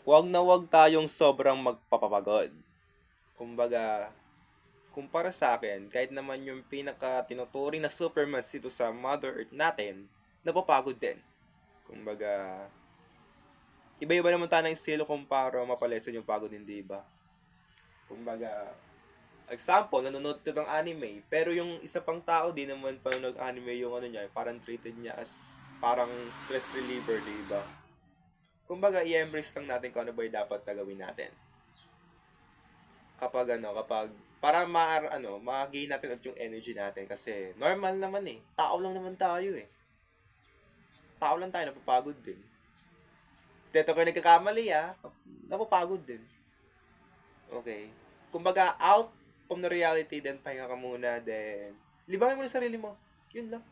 Huwag na huwag tayong sobrang magpapapagod. Kumbaga, kumpara sa akin, kahit naman yung pinaka tinuturing na superman dito sa Mother Earth natin, napapagod din. Kumbaga, iba-iba naman tayo ng estilo kung para mapalesan yung pagod, hindi ba? Kumbaga, example, nanonood ka ng anime, pero yung isa pang tao, di naman pa nag-anime yung ano niya, parang treated niya as parang stress reliever, di ba? Kumbaga, i-embrace lang natin kung ano ba yung dapat na gawin natin. Kapag para ma-gain natin ulit yung energy natin kasi normal naman eh. Tao lang naman tayo eh. Tao lang tayo, napapagod din. Dito ko nagkakamali napapagod din. Okay. Kumbaga, out from the reality, then pahinga ka muna, then libangin mo na sarili mo. Yun lang.